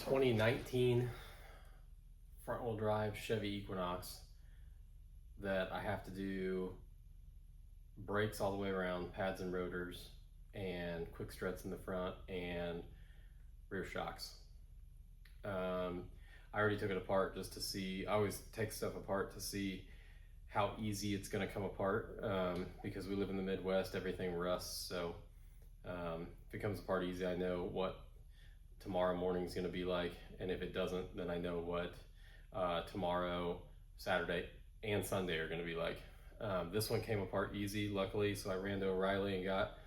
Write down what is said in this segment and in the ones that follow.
2019 front-wheel drive Chevy Equinox that I have to do brakes all the way around, pads and rotors, and quick struts in the front, and rear shocks. I already took it apart just to see. I always take stuff apart to see how easy it's going to come apart, because we live in the Midwest, everything rusts. So if it comes apart easy, I know what tomorrow morning is going to be like, and if it doesn't, then I know what tomorrow, Saturday, and Sunday are going to be like. This one came apart easy, luckily, so I ran to O'Reilly and got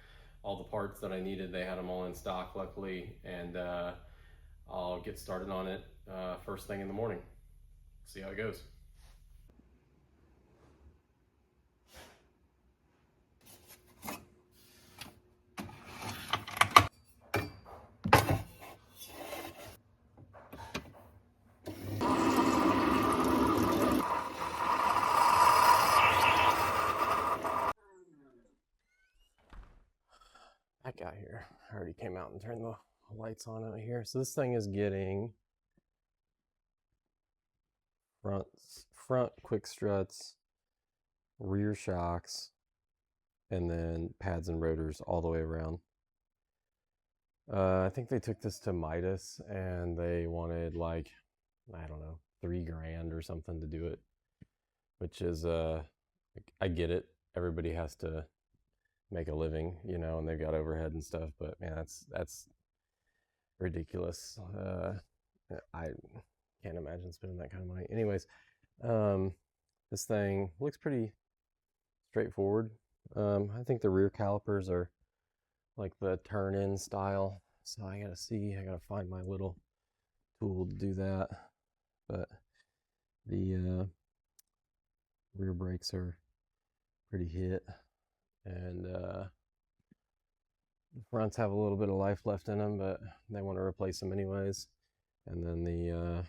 all the parts that I needed. They had them all in stock, luckily, and I'll get started on it first thing in the morning. See how it goes. That guy here already came out and turned the lights on out here. So this thing is getting front quick struts, rear shocks, and then pads and rotors all the way around. I think they took this to Midas and they wanted like, I don't know, $3,000 or something to do it, which is, I get it. Everybody has to make a living, you know, and they've got overhead and stuff, but man, that's ridiculous. I can't imagine spending that kind of money. Anyways, this thing looks pretty straightforward. I think the rear calipers are like the turn-in style, so I gotta find my little tool to do that. But the rear brakes are pretty hit, and the fronts have a little bit of life left in them, but they want to replace them anyways. And then the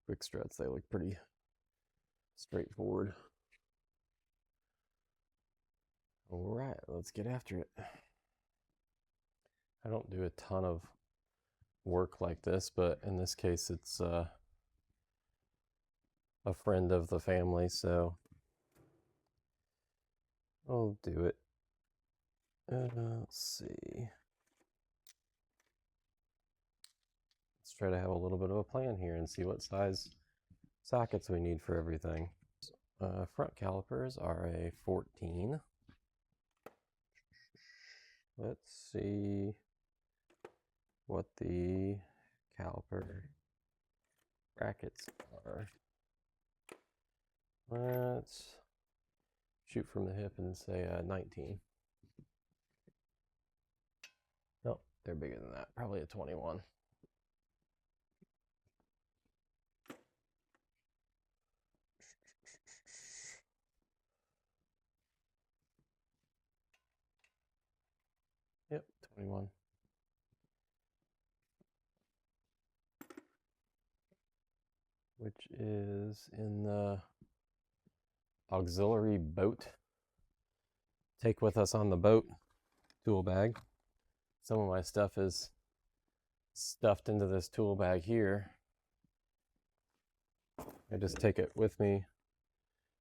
quick struts, they look pretty straightforward. All right, let's get after it. I don't do a ton of work like this, but in this case it's a friend of the family, so I'll do it. Let's see. Let's try to have a little bit of a plan here and see what size sockets we need for everything. Front calipers are a 14. Let's see what the caliper brackets are. Let's shoot from the hip and say 19. Nope, they're bigger than that. Probably a 21. Yep, 21. Which is in the auxiliary boat take with us on the boat tool bag. Some of my stuff is stuffed into this tool bag here. I just take it with me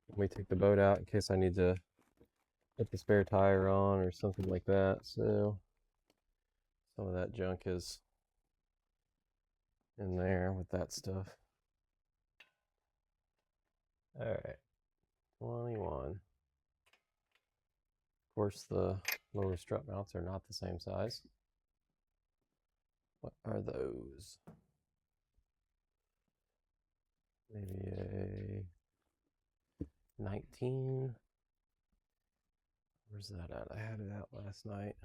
when we take the boat out in case I need to put the spare tire on or something like that. So some of that junk is in there with that stuff. All right, 21. Of course, the lower strut mounts are not the same size. What are those? Maybe a 19. Where's that at? I had it out last night.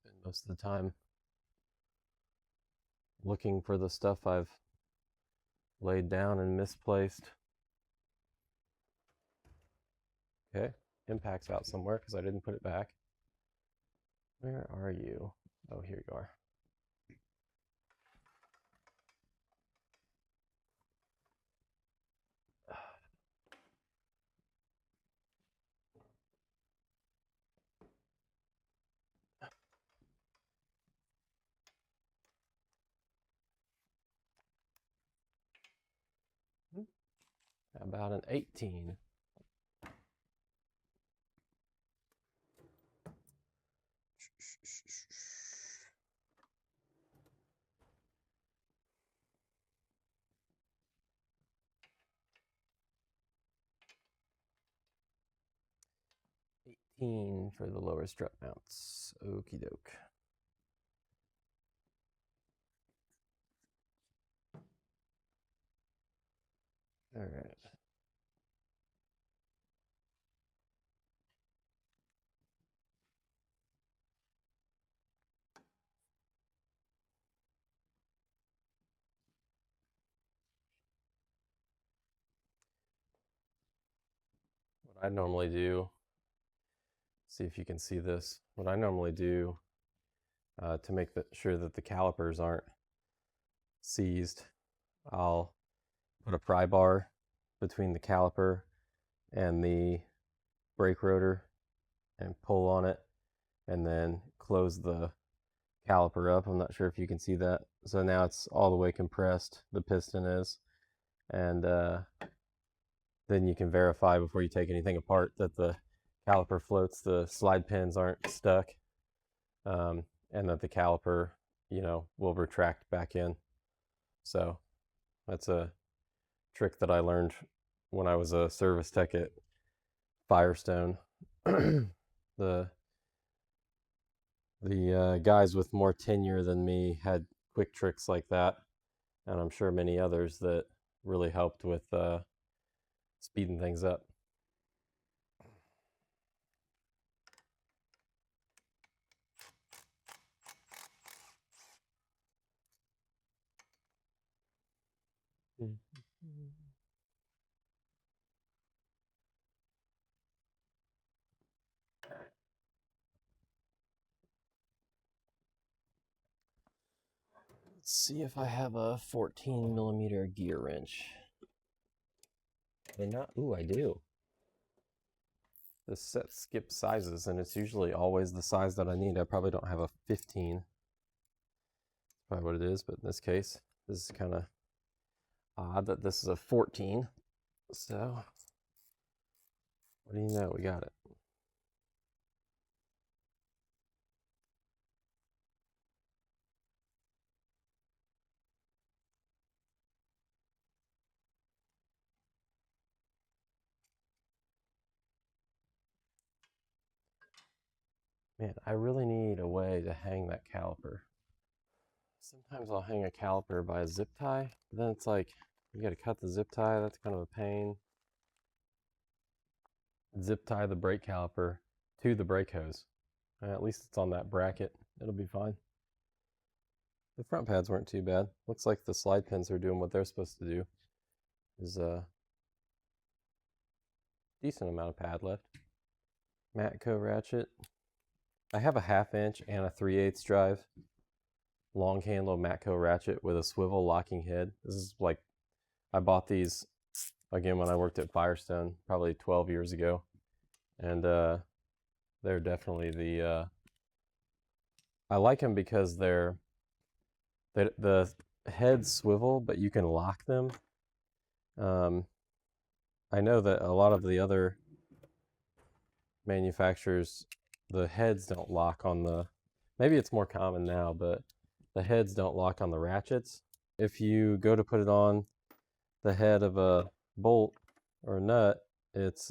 Spend most of the time looking for the stuff I've laid down and misplaced. Okay, impact's out somewhere because I didn't put it back. Where are you? Oh, here you are. How about an 18? For the lower strut mounts. Okie doke. All right. What I normally do, see if you can see this. What I normally do to make sure that the calipers aren't seized, I'll put a pry bar between the caliper and the brake rotor and pull on it and then close the caliper up. I'm not sure if you can see that. So now it's all the way compressed, the piston is, and then you can verify before you take anything apart that the caliper floats, the slide pins aren't stuck, and that the caliper, will retract back in. So that's a trick that I learned when I was a service tech at Firestone. the guys with more tenure than me had quick tricks like that, and I'm sure many others that really helped with speeding things up. Let's see if I have a 14mm gear wrench. Ooh, I do. This set skips sizes, and it's usually always the size that I need. I probably don't have a 15. That's probably what it is, but in this case, this is kind of odd that this is a 14. So, what do you know? We got it. Man, I really need a way to hang that caliper. Sometimes I'll hang a caliper by a zip tie, but then it's like, you gotta cut the zip tie, that's kind of a pain. Zip tie the brake caliper to the brake hose. At least it's on that bracket, it'll be fine. The front pads weren't too bad. Looks like the slide pins are doing what they're supposed to do. There's a decent amount of pad left. Matco ratchet. I have a 1/2 inch and a 3/8 drive long handle Matco ratchet with a swivel locking head. This is like, I bought these again when I worked at Firestone probably 12 years ago, and they're definitely the I like them because the heads swivel, but you can lock them. I know that a lot of the other manufacturers, the heads don't lock on the, maybe it's more common now, but the heads don't lock on the ratchets. If you go to put it on the head of a bolt or a nut, it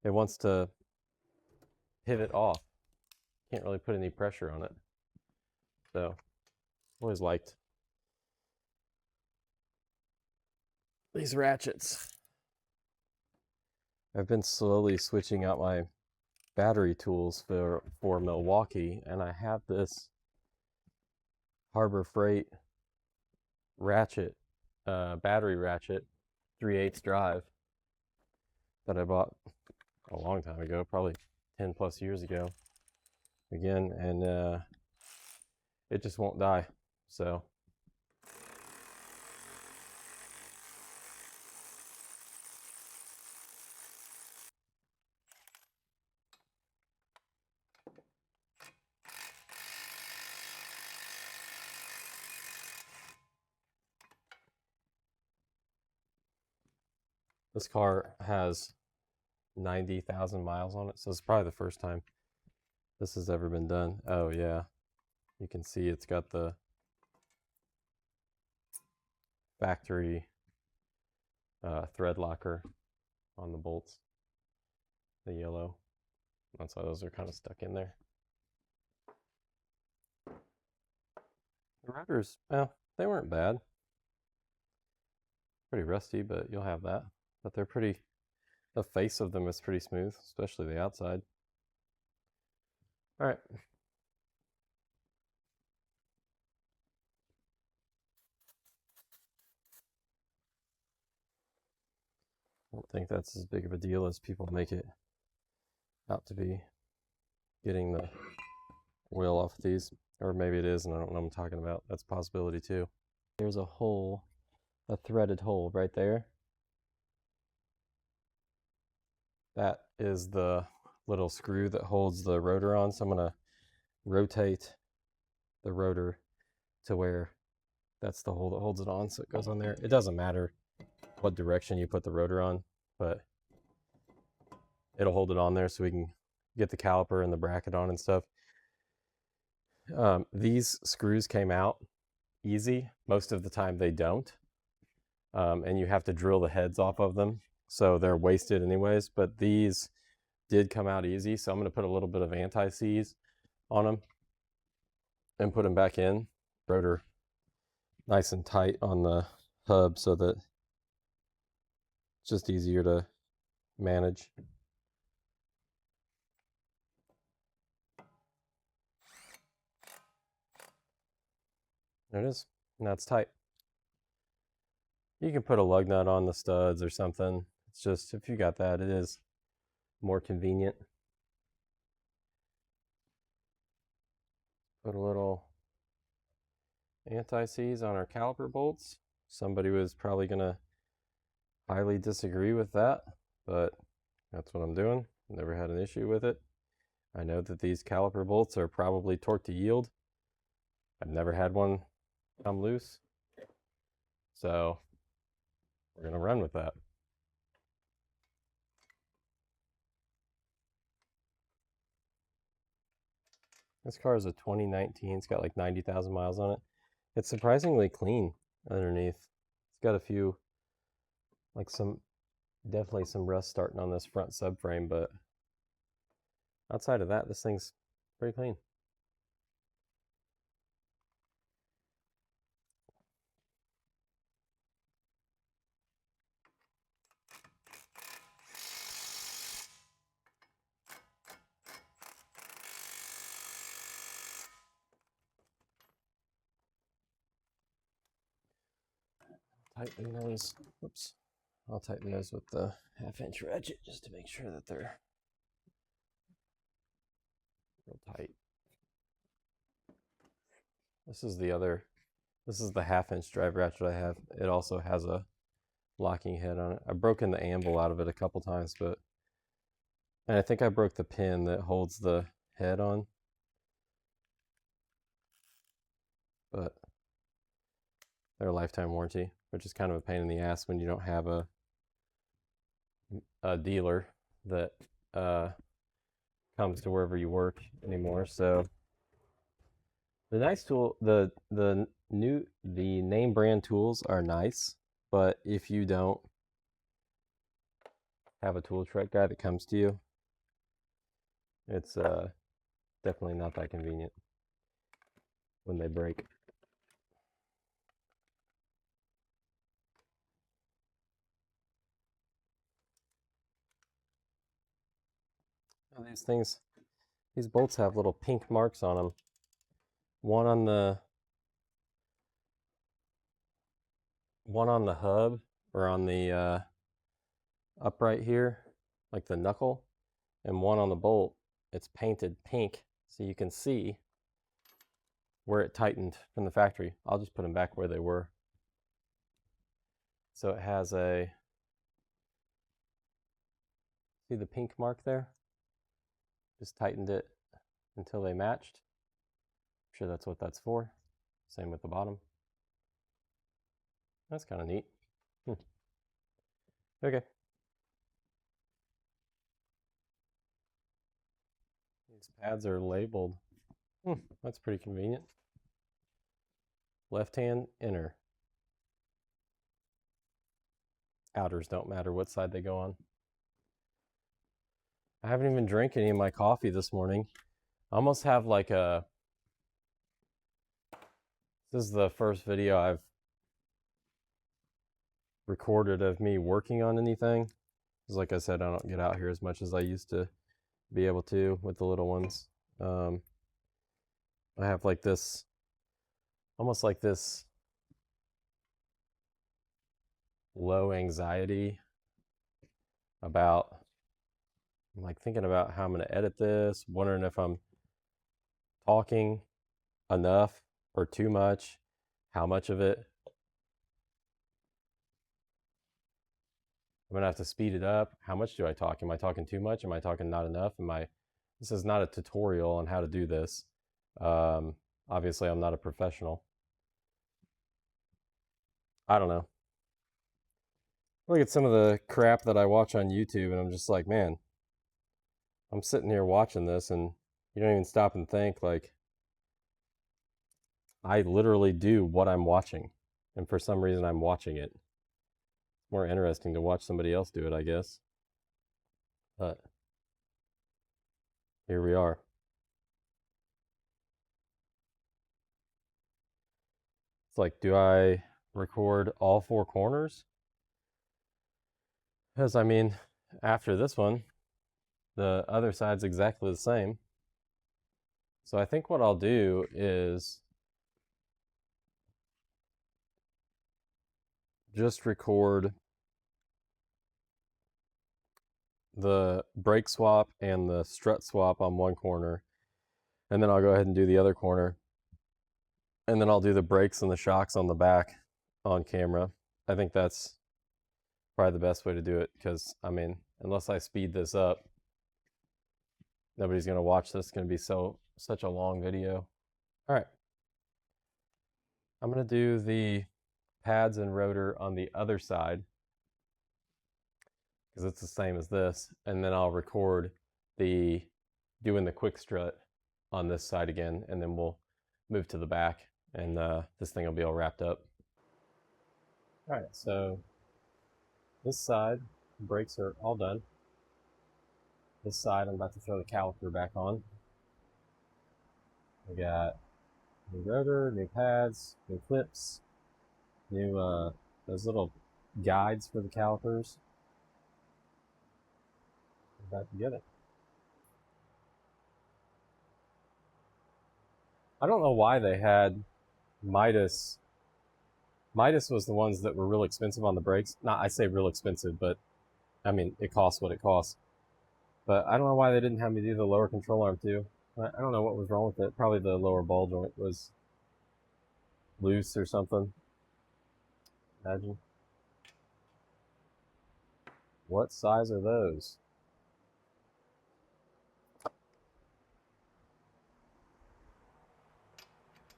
wants to pivot off. Can't really put any pressure on it. So, always liked these ratchets. I've been slowly switching out my battery tools for Milwaukee, and I have this Harbor Freight ratchet, battery ratchet, 3/8 drive that I bought a long time ago, probably 10 plus years ago again, and it just won't die. So This car has 90,000 miles on it, so it's probably the first time this has ever been done. Oh yeah, you can see it's got the factory thread locker on the bolts, the yellow. That's why those are kind of stuck in there. The rotors, well, they weren't bad. Pretty rusty, but you'll have that. But they're pretty, the face of them is pretty smooth, especially the outside. All right. I don't think that's as big of a deal as people make it out to be, getting the oil off of these. Or maybe it is, and I don't know what I'm talking about. That's a possibility too. There's a hole, a threaded hole right there. That is the little screw that holds the rotor on. So I'm going to rotate the rotor to where that's the hole that holds it on. So it goes on there. It doesn't matter what direction you put the rotor on, but it'll hold it on there so we can get the caliper and the bracket on and stuff. These screws came out easy. Most of the time they don't. And you have to drill the heads off of them. So they're wasted anyways, but these did come out easy. So I'm going to put a little bit of anti-seize on them and put them back in. Rotor nice and tight on the hub so that it's just easier to manage. There it is. And that's tight. You can put a lug nut on the studs or something. It's just, if you got that, it is more convenient. Put a little anti-seize on our caliper bolts. Somebody was probably going to highly disagree with that, but that's what I'm doing. Never had an issue with it. I know that these caliper bolts are probably torque to yield. I've never had one come loose, so we're going to run with that. This car is a 2019. It's got like 90,000 miles on it. It's surprisingly clean underneath. It's got a few, like definitely some rust starting on this front subframe, but outside of that, this thing's pretty clean. Tighten those, whoops. I'll tighten those with the 1/2-inch ratchet just to make sure that they're real tight. This is the 1/2-inch drive ratchet I have. It also has a locking head on it. I've broken the anvil out of it a couple times, and I think I broke the pin that holds the head on. But they're a lifetime warranty, which is kind of a pain in the ass when you don't have a dealer that comes to wherever you work anymore. So the nice tool, the name brand tools are nice, but if you don't have a tool truck guy that comes to you, it's definitely not that convenient when they break. Oh, these bolts have little pink marks on them. One on the hub, or on the upright here, like the knuckle, and one on the bolt. It's painted pink, so you can see where it tightened from the factory. I'll just put them back where they were. So it has see the pink mark there? Just tightened it until they matched. I'm sure that's what that's for. Same with the bottom. That's kind of neat. Okay. Pads are labeled. That's pretty convenient. Left hand, inner. Outers don't matter what side they go on. I haven't even drank any of my coffee this morning. I almost have like a... This is the first video I've recorded of me working on anything. Because like I said, I don't get out here as much as I used to be able to with the little ones. I have like this, almost like this low anxiety about, I'm like thinking about how I'm going to edit this, wondering if I'm talking enough or too much, how much of it. I'm going to have to speed it up. How much do I talk? Am I talking too much? Am I talking not enough? This is not a tutorial on how to do this. Obviously, I'm not a professional. I don't know. Look at some of the crap that I watch on YouTube, and I'm just like, man, I'm sitting here watching this, and you don't even stop and think, like, I literally do what I'm watching, and for some reason I'm watching it. It's more interesting to watch somebody else do it, I guess. But here we are. It's like, do I record all four corners? Because, I mean, after this one, the other side's exactly the same. So I think what I'll do is just record the brake swap and the strut swap on one corner, and then I'll go ahead and do the other corner, and then I'll do the brakes and the shocks on the back on camera. I think that's probably the best way to do it, because I mean, unless I speed this up, nobody's going to watch this. It's going to be such a long video. All right, I'm going to do the pads and rotor on the other side because it's the same as this, and then I'll record doing the quick strut on this side again, and then we'll move to the back, and this thing will be all wrapped up. All right, so this side, brakes are all done. This side, I'm about to throw the caliper back on. We got new rotor, new pads, new clips, new those little guides for the calipers. I'm about to get it. I don't know why they had Midas. Midas was the ones that were real expensive on the brakes. Not, I say real expensive, but I mean, it costs what it costs. But I don't know why they didn't have me do the lower control arm too. I don't know what was wrong with it. Probably the lower ball joint was loose or something. Imagine. What size are those?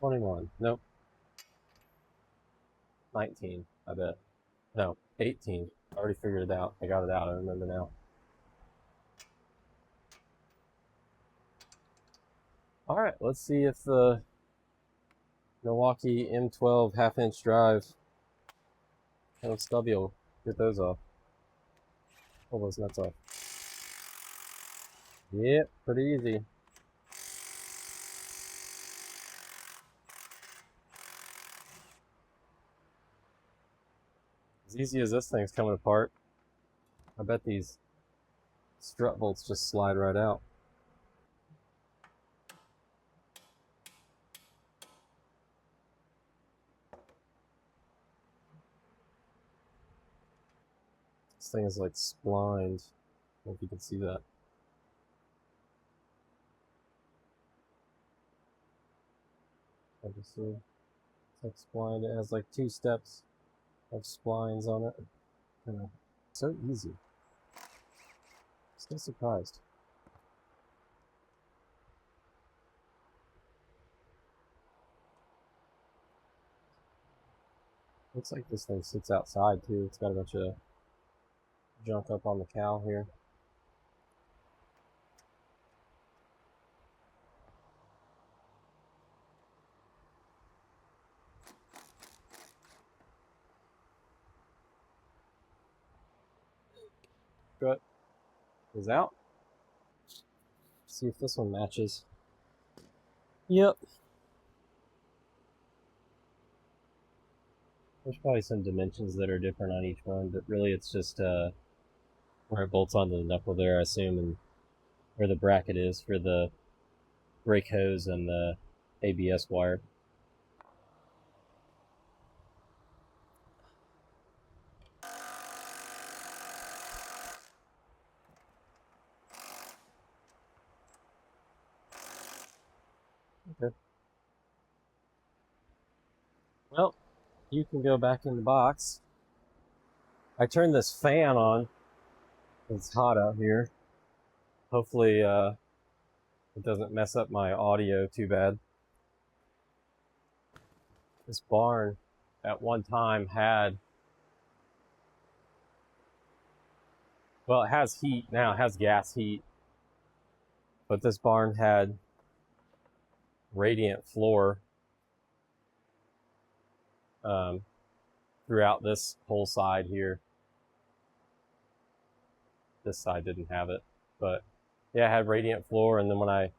21. Nope. 19, I bet. No, 18. I already figured it out. I got it out. I remember now. All right, let's see if the Milwaukee M12 half-inch drive and stubby will get those off. Pull those nuts off. Yep, pretty easy. As easy as this thing's coming apart, I bet these strut bolts just slide right out. This thing is like splined. I don't know if you can see that. I can see. It's like splined. It has like 2 steps of splines on it. So easy. Still surprised. Looks like this thing sits outside too. It's got a bunch of junk up on the cowl here. is out. See if this one matches. Yep. There's probably some dimensions that are different on each one, but really it's just where it bolts onto the knuckle there, I assume, and where the bracket is for the brake hose and the ABS wire. Okay. Well, you can go back in the box. I turned this fan on. It's hot out here. Hopefully it doesn't mess up my audio too bad. This barn at one time had, well, it has heat now, it has gas heat, but this barn had radiant floor throughout this whole side here. This side didn't have it, but yeah, it had radiant floor. And then when I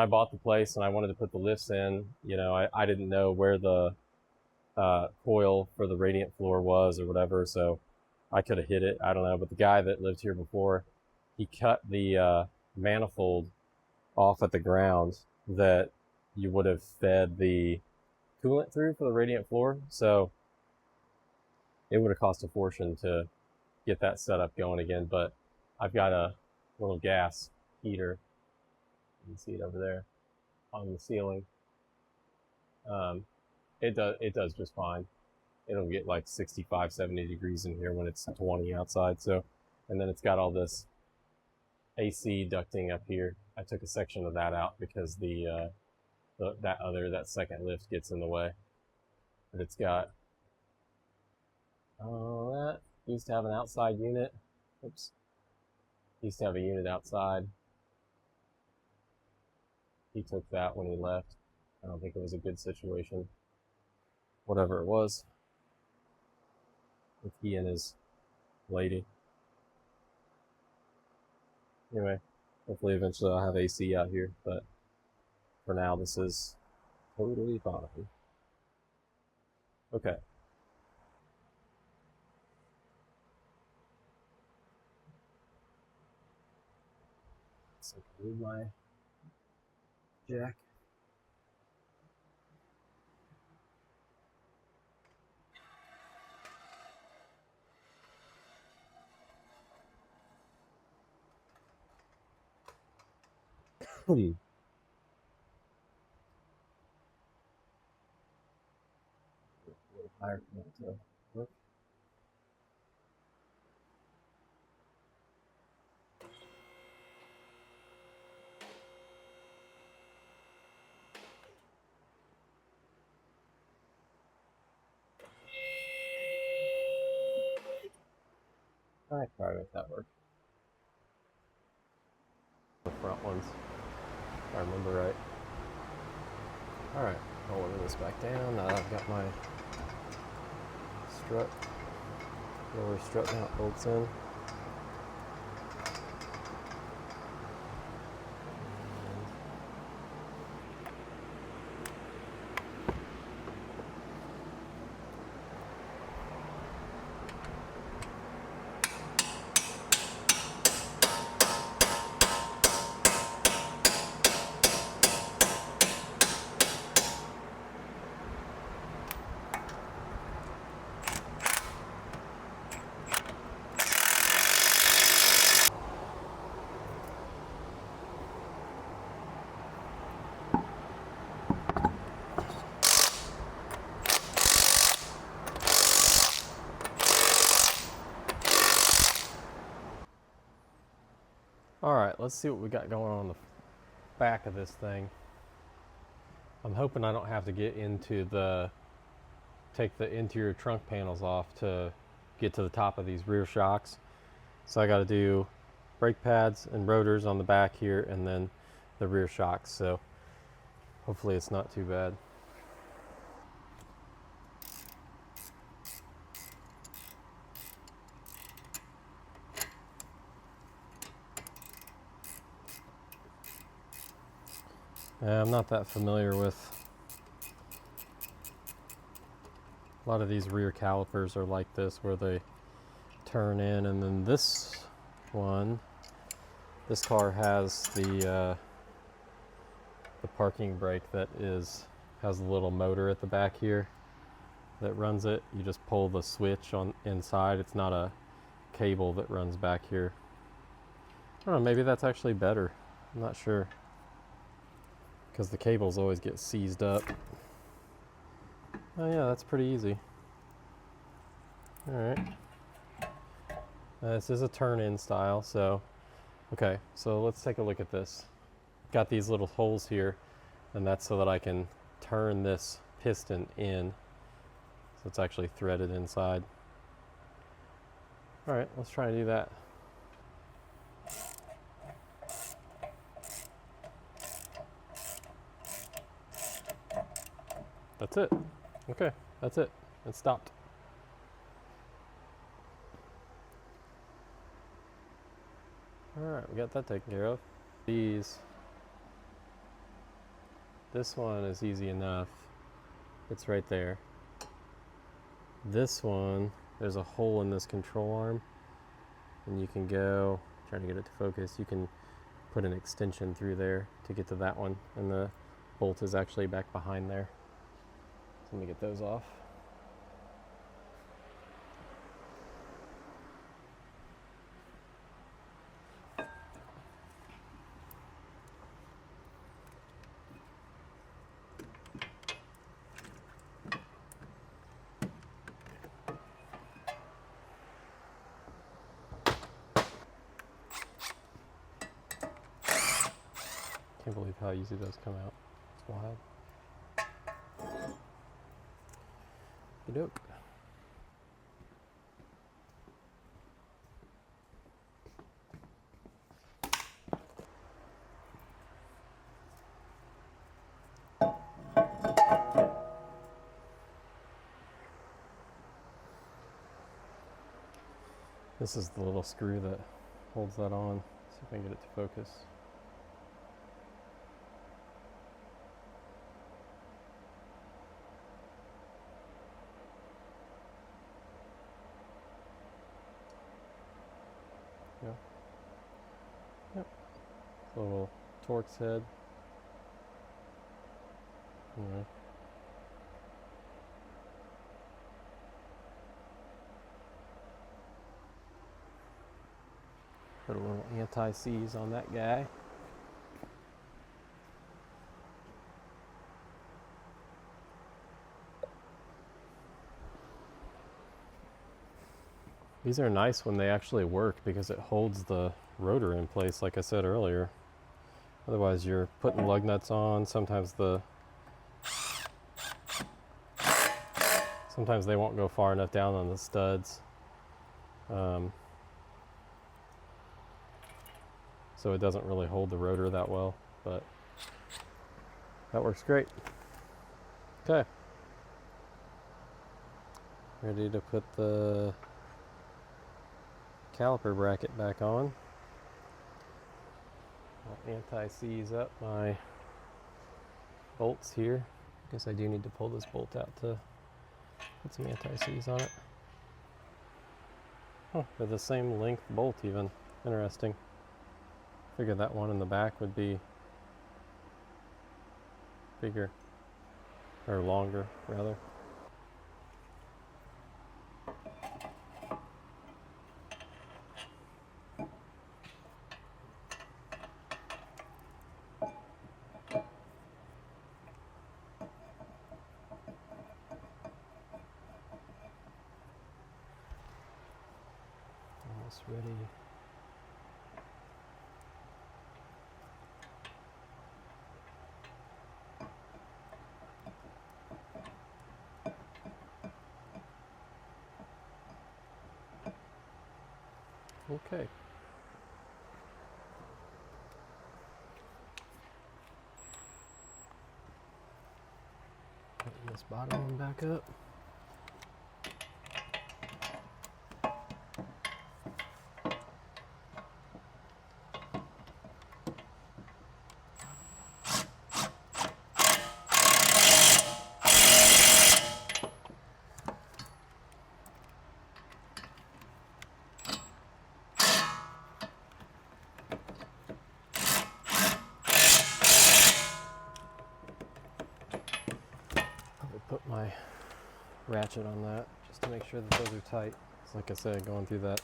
bought the place and I wanted to put the lifts in, you know, I didn't know where the coil for the radiant floor was or whatever, so I could have hit it. I don't know, but the guy that lived here before, he cut the manifold off at the ground that you would have fed the coolant through for the radiant floor, so it would have cost a fortune to get that set up going again. But I've got a little gas heater, you can see it over there on the ceiling. It does just fine. It'll get like 65, 70 degrees in here when it's 20 outside. So, and then it's got all this AC ducting up here. I took a section of that out because that second lift gets in the way. But it's got that used to have an outside unit. Oops. Used to have a unit outside. He took that when he left. I don't think it was a good situation. Whatever it was, with he and his lady. Anyway, hopefully eventually I'll have AC out here, but for now this is totally fine. Okay. So I need my jack. Higher to work. I probably make that work. The front ones, if I remember right. Alright, I'll lower this back down. Now I've got my strut, lower strut mount bolts in. Alright, let's see what we got going on the back of this thing. I'm hoping I don't have to get into take the interior trunk panels off to get to the top of these rear shocks. So I got to do brake pads and rotors on the back here and then the rear shocks. So hopefully it's not too bad. I'm not that familiar with a lot of these rear calipers are like this, where they turn in, and then this car has the parking brake that has a little motor at the back here that runs it. You just pull the switch on inside. It's not a cable that runs back here. I don't know, maybe that's actually better. I'm not sure, because the cables always get seized up. Oh yeah, that's pretty easy. All right. This is a turn-in style, so okay. So let's take a look at this. Got these little holes here, and that's so that I can turn this piston in. So it's actually threaded inside. All right, let's try and do that. That's it. Okay, that's it. It stopped. All right, we got that taken care of. This one is easy enough. It's right there. This one, there's a hole in this control arm, and you can go, trying to get it to focus, you can put an extension through there to get to that one, and the bolt is actually back behind there. So let me get those off. Can't believe how easy those come out. It's wild. Okey-doke. This is the little screw that holds that on. See if I can get it to focus. Yeah. Yep. A little Torx head. Yeah. Put a little anti-seize on that guy. These are nice when they actually work because it holds the rotor in place, like I said earlier. Otherwise you're putting lug nuts on. Sometimes they won't go far enough down on the studs. So it doesn't really hold the rotor that well, but that works great. Okay. Ready to put the caliper bracket back on. I'll anti-seize up my bolts here. I guess I do need to pull this bolt out to put some anti-seize on it. Oh, they're the same length bolt even. Interesting. Figured that one in the back would be bigger, or longer rather. Almost ready. Okay. Putting this bottom one back up. ratchet on that just to make sure that those are tight. So like I said, going through that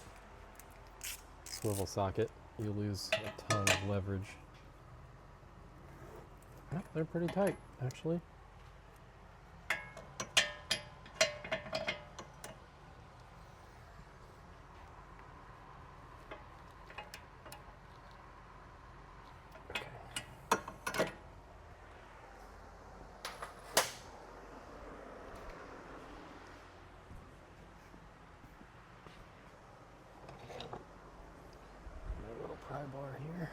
swivel socket, you lose a ton of leverage. Yep, they're pretty tight, actually. Pry bar here.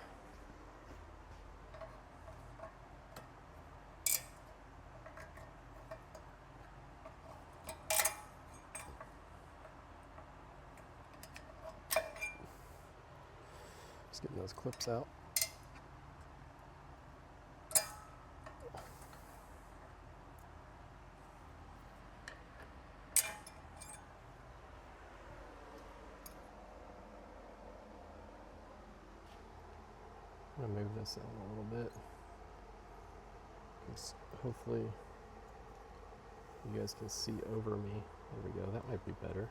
Just getting those clips out. I'm gonna move this in a little bit, because hopefully you guys can see over me. There we go, that might be better.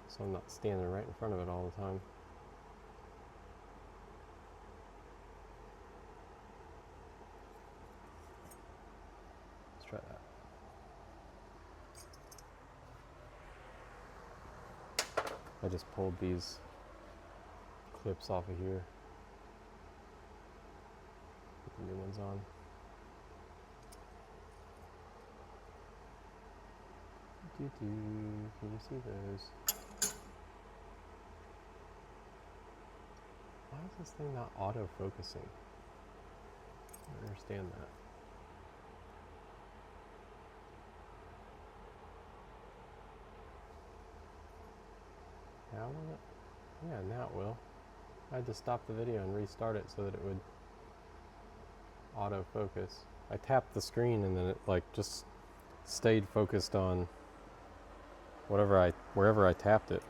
So I'm not standing right in front of it all the time. Let's try that. I just pulled these clips off of here. Put the new ones on. Can you see those? Why is this thing not auto-focusing? I don't understand that. Now will it? Yeah, now it will. I had to stop the video and restart it so that it would auto-focus. I tapped the screen and then it like just stayed focused on wherever I tapped it.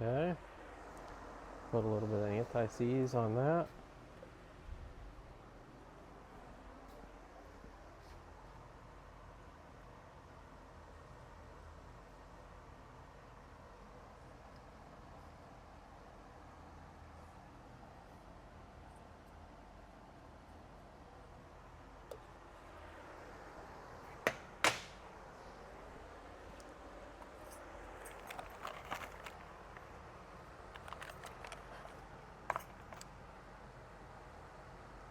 Okay, put a little bit of anti-seize on that.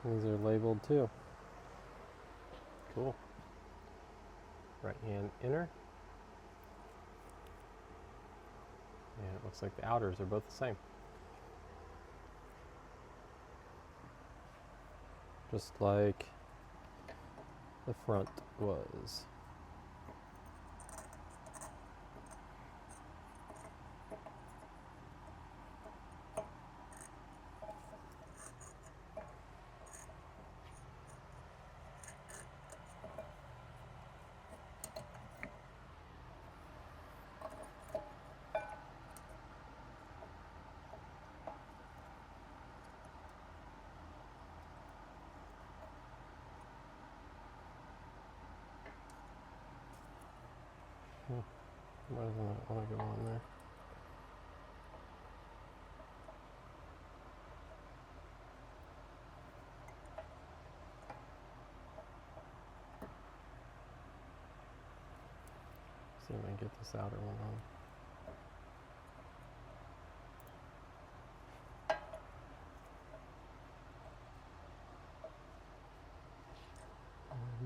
These are labeled too. Cool. Right hand inner. And it looks like the outers are both the same. Just like the front was. Why doesn't it want to go on there? See if I can get this outer one on.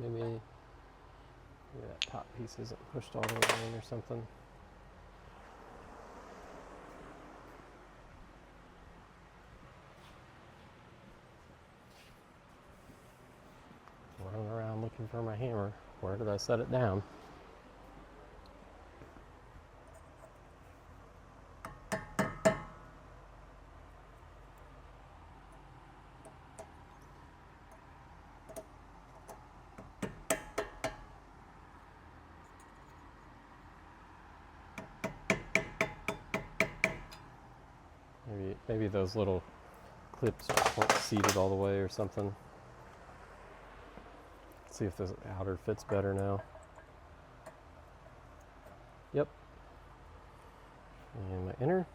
Maybe that top piece isn't pushed all the way in or something. Running around looking for my hammer. Where did I set it down? Maybe those little clips weren't seated all the way or something. Let's see if this outer fits better now. Yep. And my inner.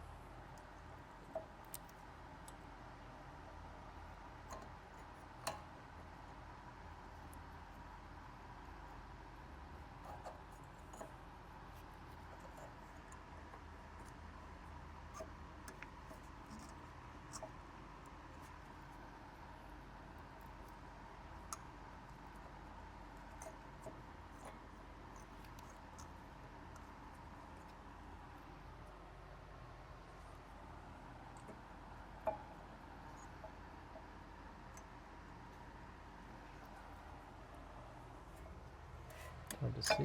Hard to see.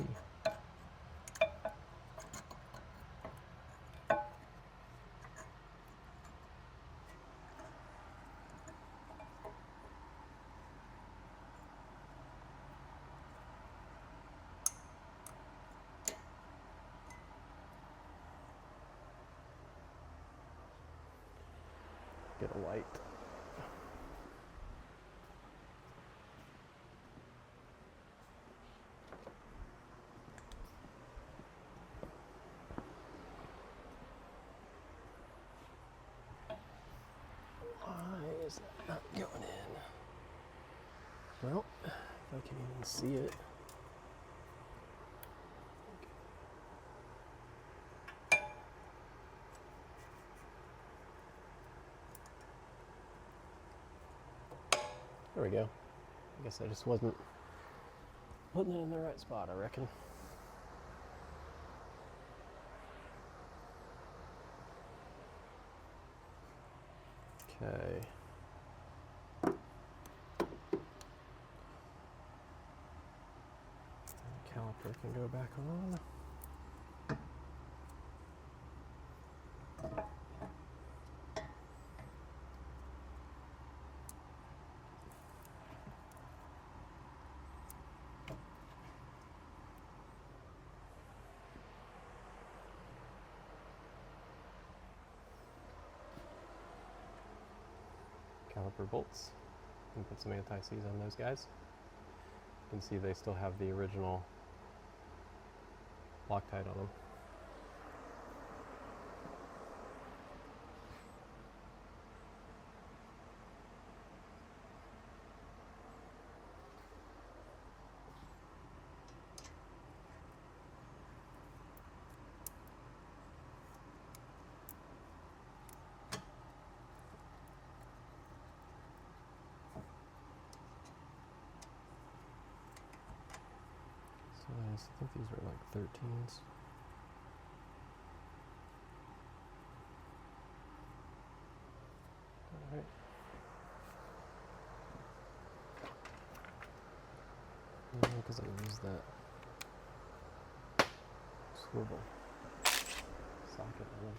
Get a light. Why is that not going in? Well, if I can even see it. There we go. I guess I just wasn't putting it in the right spot, I reckon. Okay. Caliper can go back on. Caliper bolts. And put some anti-seize on those guys. You can see they still have the original Loctite on them. I think these are like 13s. All right. Because I use that swivel socket on them.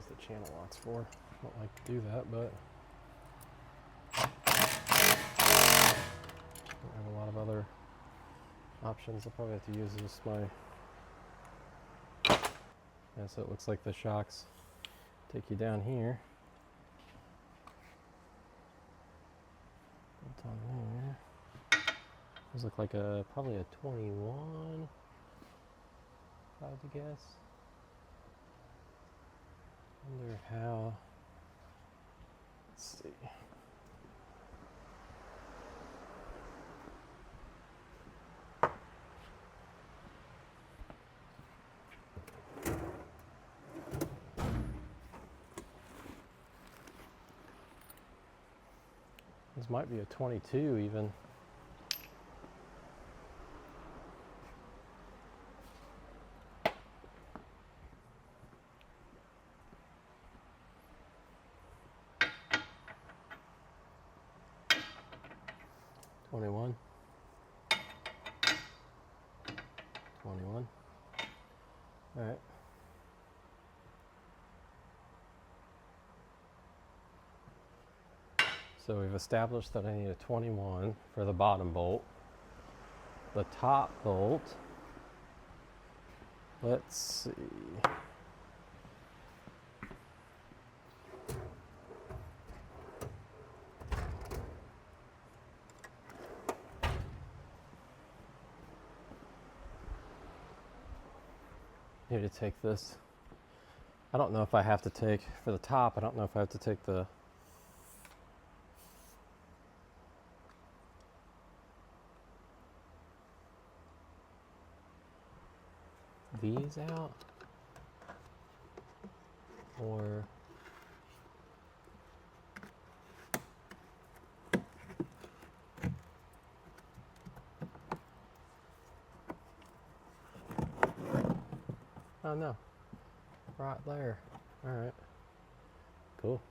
The channel locks for. I don't like to do that, but I don't have a lot of other options. I'll probably have to use just my, yeah, so it looks like the shocks take you down here. Bolt on there. Those look like probably a 21, if I had to guess. Wonder how, let's see. This might be a 22 even. 21. All right. So we've established that I need a 21 for the bottom bolt. The top bolt, let's see. I need to take this. I don't know if I have to take, for the top, I don't know if I have to take these out, or oh no, right there. All right, cool.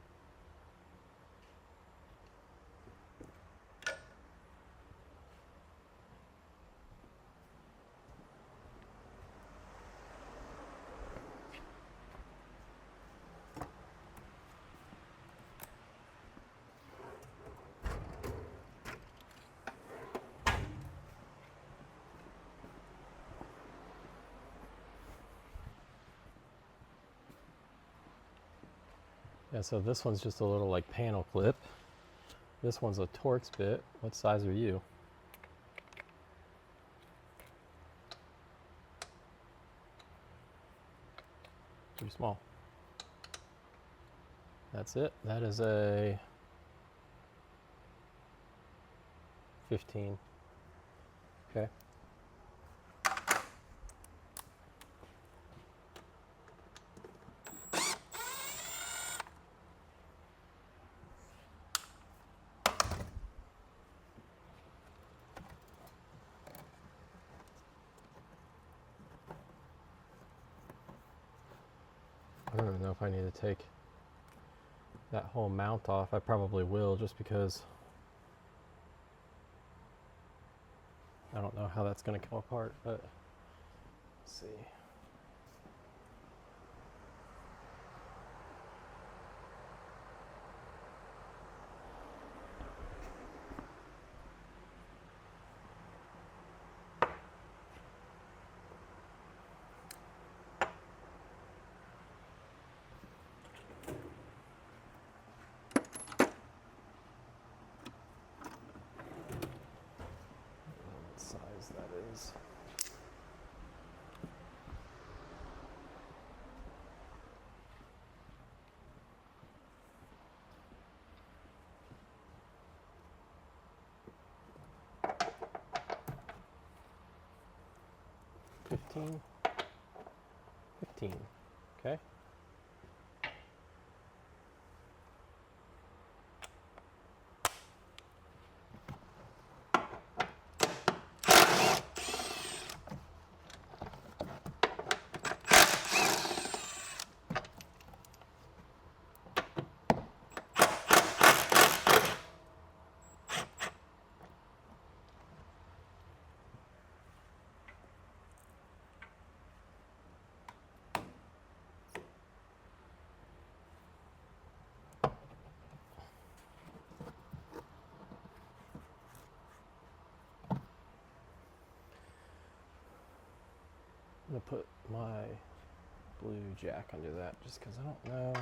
Yeah, so this one's just a little like panel clip. This one's a Torx bit. What size are you? Too small. That's it. That is a 15. Okay. I don't even know if I need to take that whole mount off. I probably will, just because I don't know how that's going to come apart, but let's see. What size that is. $15. Okay. I'm going to put my blue jack under that just because I don't know.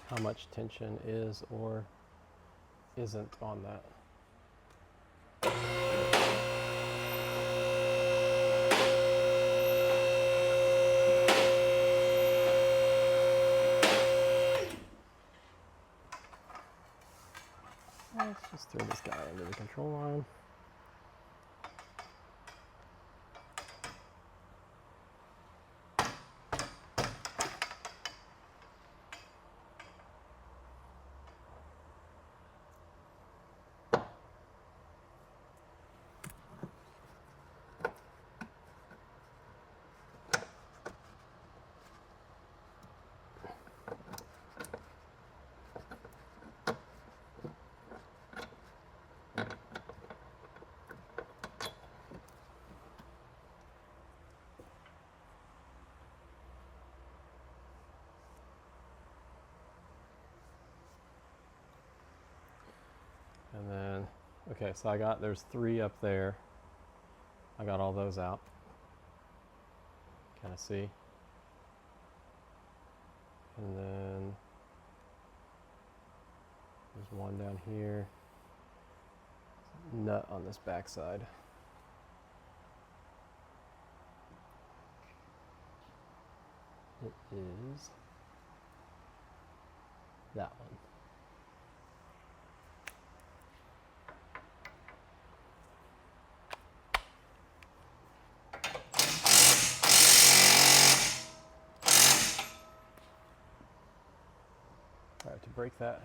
How much tension is or isn't on that. Let's just throw this guy into the control line. And then, okay, so there's 3 up there. I got all those out. Kind of see. And then there's one down here. Nut on this back side. It is that one. All right, to break that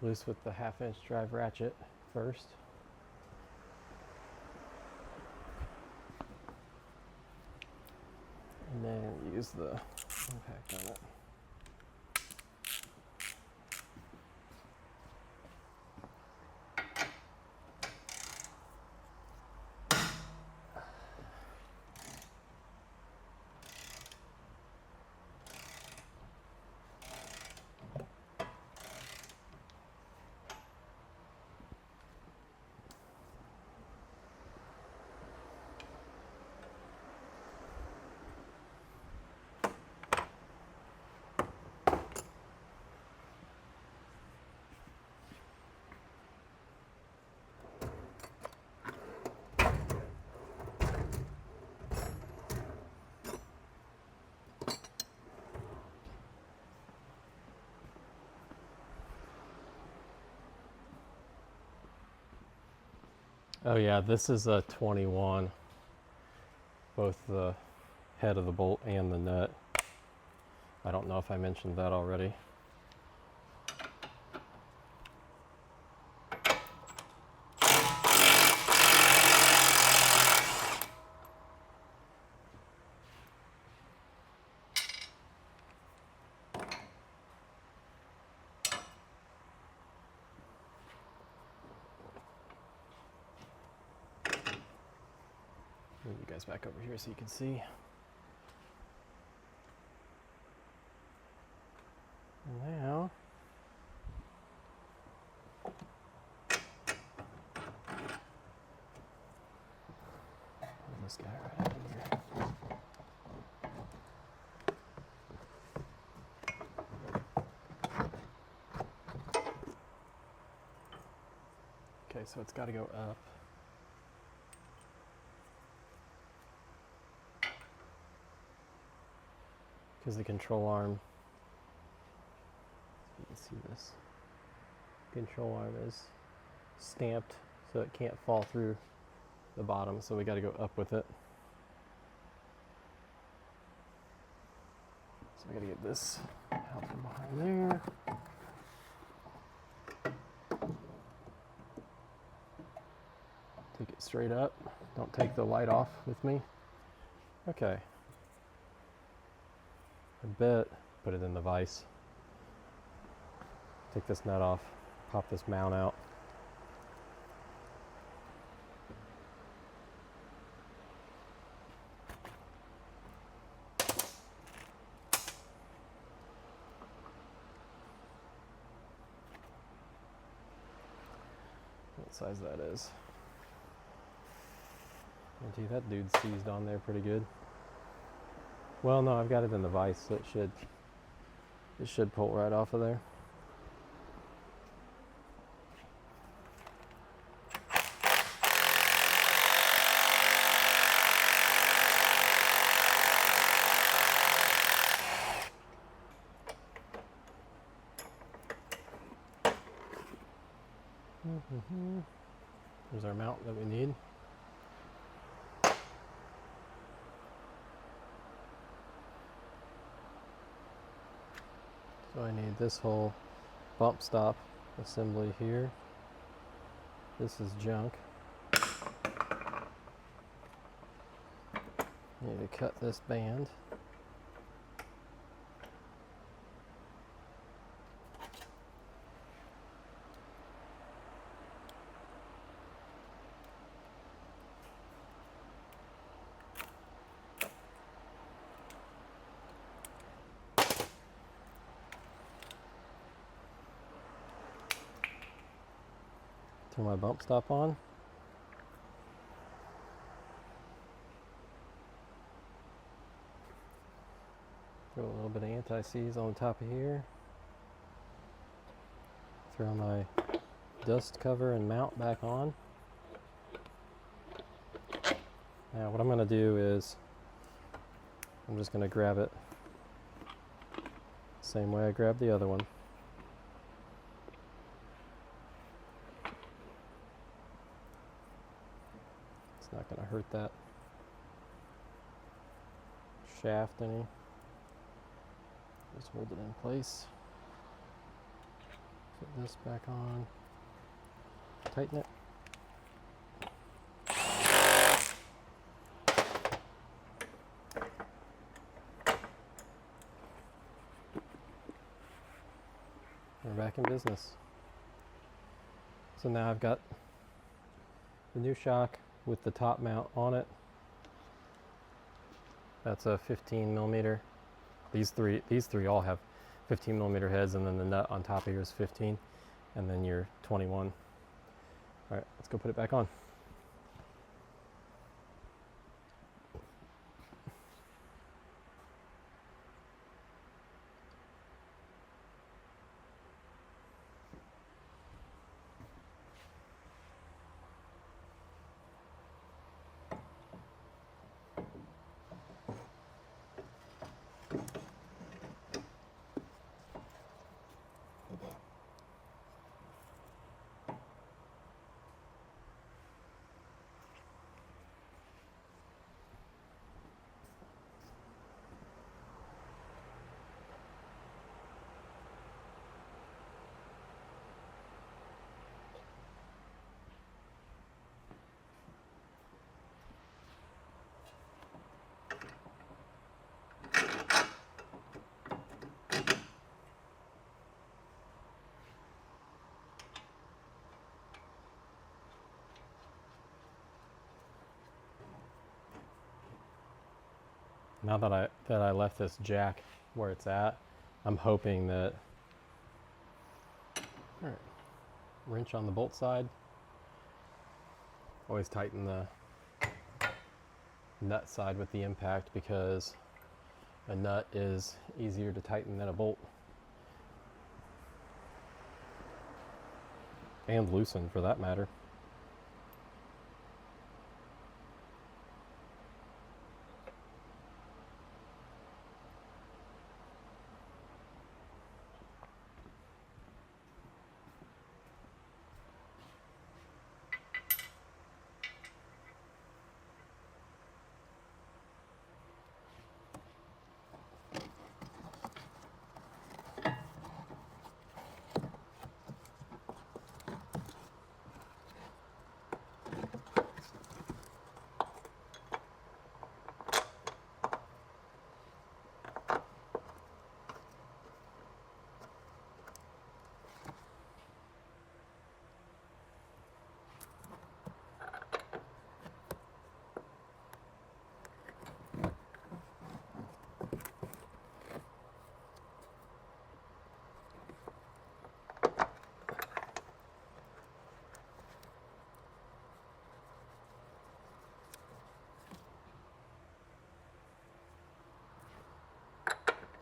loose with the 1/2-inch drive ratchet first. And then use the impact on it. Oh yeah, this is a 21, both the head of the bolt and the nut. I don't know if I mentioned that already. Move you guys back over here so you can see. And now, this guy right in here. Okay, so it's got to go up. Because the control arm, you can see this, control arm is stamped so it can't fall through the bottom, so we got to go up with it. So we got to get this out from behind there. Take it straight up. Don't take the light off with me. Okay. I bet put it in the vise. Take this nut off, pop this mount out. What size that is. Oh, gee, that dude's seized on there pretty good. Well, no, I've got it in the vise, so it should pull right off of there. There's our mount that we need. So I need this whole bump stop assembly here. This is junk. Need to cut this band. Turn my bump stop on. Throw a little bit of anti-seize on the top of here. Throw my dust cover and mount back on. Now what I'm going to do is I'm just going to grab it same way I grabbed the other one. It's not going to hurt that shaft any. Just hold it in place. Put this back on. Tighten it. We're back in business. So now I've got the new shock with the top mount on it. That's a 15 millimeter. These three all have 15 millimeter heads, and then the nut on top of here is 15, and then your 21. All right, let's go put it back on. Now that I left this jack where it's at, I'm hoping that, all right, wrench on the bolt side. Always tighten the nut side with the impact because a nut is easier to tighten than a bolt. And loosen for that matter.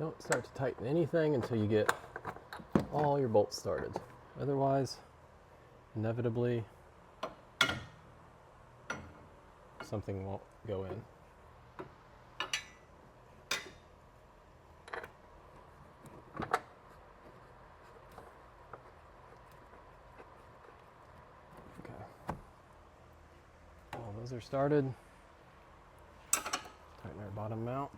Don't start to tighten anything until you get all your bolts started. Otherwise, inevitably, something won't go in. Okay. All those are started. Tighten our bottom mount.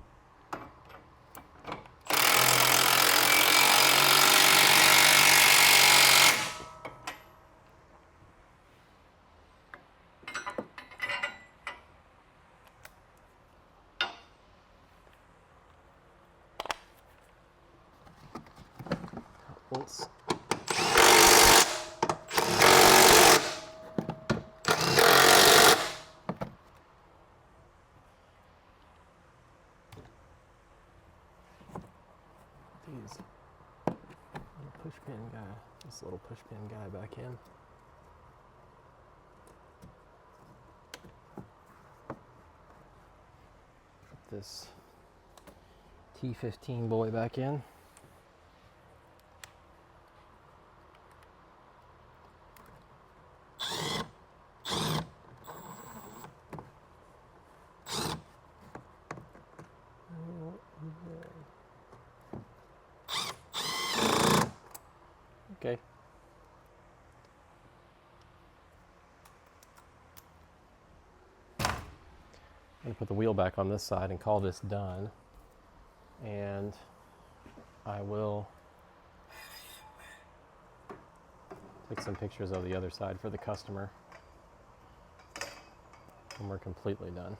Bolts. These little push pin guy, this little push pin guy back in. this T15 boy back in. Okay. I'm going to put the wheel back on this side and call this done. And I will take some pictures of the other side for the customer when we're completely done.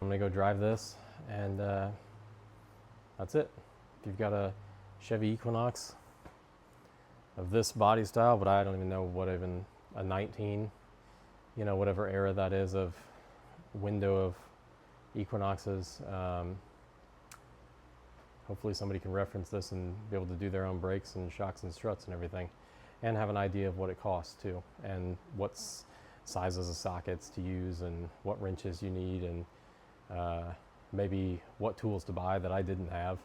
I'm gonna go drive this, and that's it. If you've got a Chevy Equinox of this body style, but I don't even know what even a 19, you know, whatever era that is of window of Equinoxes. Hopefully somebody can reference this and be able to do their own brakes and shocks and struts and everything, and have an idea of what it costs too, and what sizes of sockets to use, and what wrenches you need, and maybe what tools to buy that I didn't have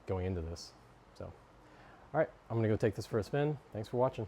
going into this. So, all right, I'm gonna go take this for a spin. Thanks for watching.